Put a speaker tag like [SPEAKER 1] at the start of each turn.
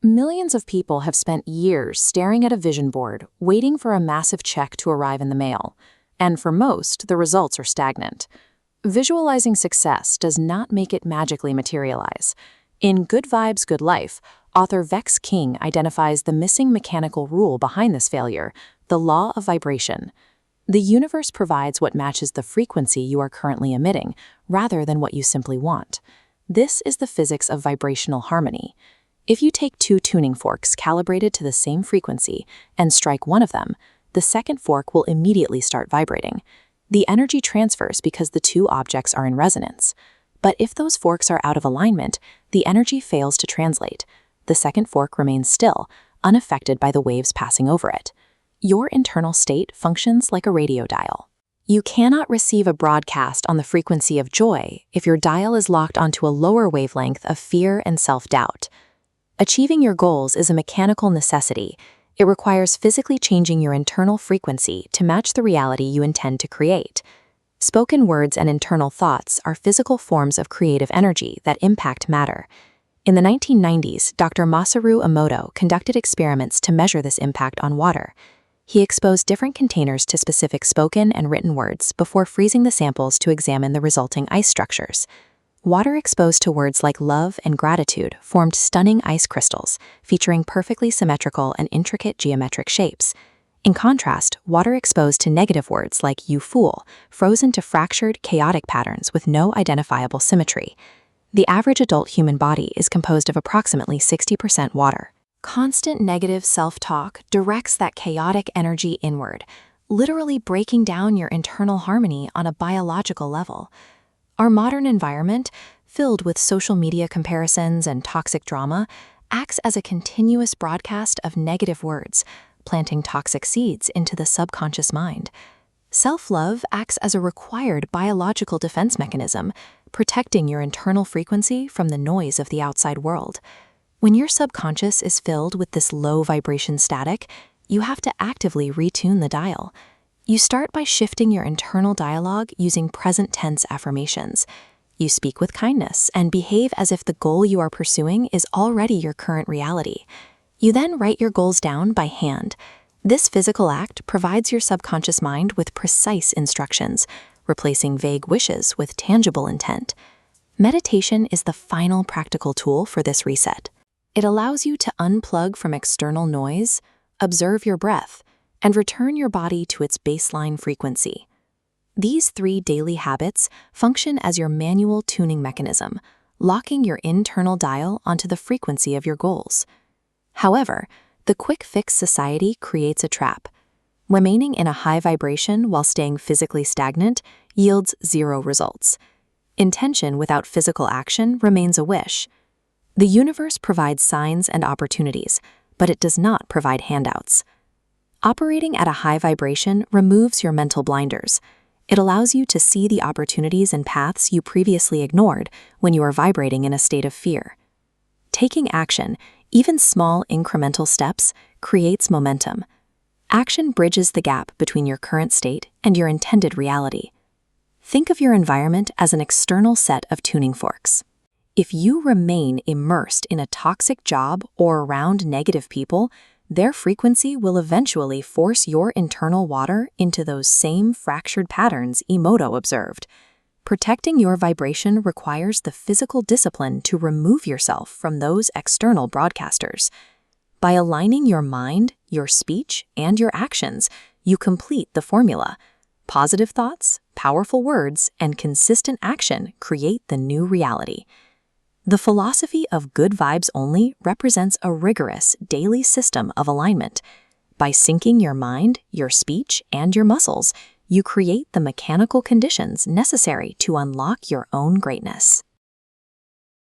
[SPEAKER 1] Millions of people have spent years staring at a vision board, waiting for a massive check to arrive in the mail. And for most, the results are stagnant. Visualizing success does not make it magically materialize. In Good Vibes, Good Life, author Vex King identifies the missing mechanical rule behind this failure, the law of vibration. The universe provides what matches the frequency you are currently emitting, rather than what you simply want. This is the physics of vibrational harmony. If you take two tuning forks calibrated to the same frequency and strike one of them, the second fork will immediately start vibrating. The energy transfers because the two objects are in resonance. But if those forks are out of alignment, the energy fails to translate. The second fork remains still, unaffected by the waves passing over it. Your internal state functions like a radio dial. You cannot receive a broadcast on the frequency of joy if your dial is locked onto a lower wavelength of fear and self-doubt. Achieving your goals is a mechanical necessity. It requires physically changing your internal frequency to match the reality you intend to create. Spoken words and internal thoughts are physical forms of creative energy that impact matter. In the 1990s, Dr. Masaru Emoto conducted experiments to measure this impact on water. He exposed different containers to specific spoken and written words before freezing the samples to examine the resulting ice structures. Water exposed to words like love and gratitude formed stunning ice crystals, featuring perfectly symmetrical and intricate geometric shapes. In contrast, water exposed to negative words like you fool froze into fractured, chaotic patterns with no identifiable symmetry. The average adult human body is composed of approximately 60% water. Constant negative self-talk directs that chaotic energy inward, literally breaking down your internal harmony on a biological level. Our modern environment, filled with social media comparisons and toxic drama, acts as a continuous broadcast of negative words, planting toxic seeds into the subconscious mind. Self-love acts as a required biological defense mechanism, protecting your internal frequency from the noise of the outside world. When your subconscious is filled with this low vibration static, you have to actively retune the dial. You start by shifting your internal dialogue using present tense affirmations. You speak with kindness and behave as if the goal you are pursuing is already your current reality. You then write your goals down by hand. This physical act provides your subconscious mind with precise instructions, replacing vague wishes with tangible intent. Meditation is the final practical tool for this reset. It allows you to unplug from external noise, observe your breath, and return your body to its baseline frequency. These 3 daily habits function as your manual tuning mechanism, locking your internal dial onto the frequency of your goals. However, the quick fix society creates a trap. Remaining in a high vibration while staying physically stagnant yields 0 results. Intention without physical action remains a wish. The universe provides signs and opportunities, but it does not provide handouts. Operating at a high vibration removes your mental blinders. It allows you to see the opportunities and paths you previously ignored when you are vibrating in a state of fear. Taking action, even small incremental steps, creates momentum. Action bridges the gap between your current state and your intended reality. Think of your environment as an external set of tuning forks. If you remain immersed in a toxic job or around negative people, their frequency will eventually force your internal water into those same fractured patterns Emoto observed. Protecting your vibration requires the physical discipline to remove yourself from those external broadcasters. By aligning your mind, your speech, and your actions, you complete the formula. Positive thoughts, powerful words, and consistent action create the new reality. The philosophy of good vibes only represents a rigorous daily system of alignment. By syncing your mind, your speech, and your muscles, you create the mechanical conditions necessary to unlock your own greatness.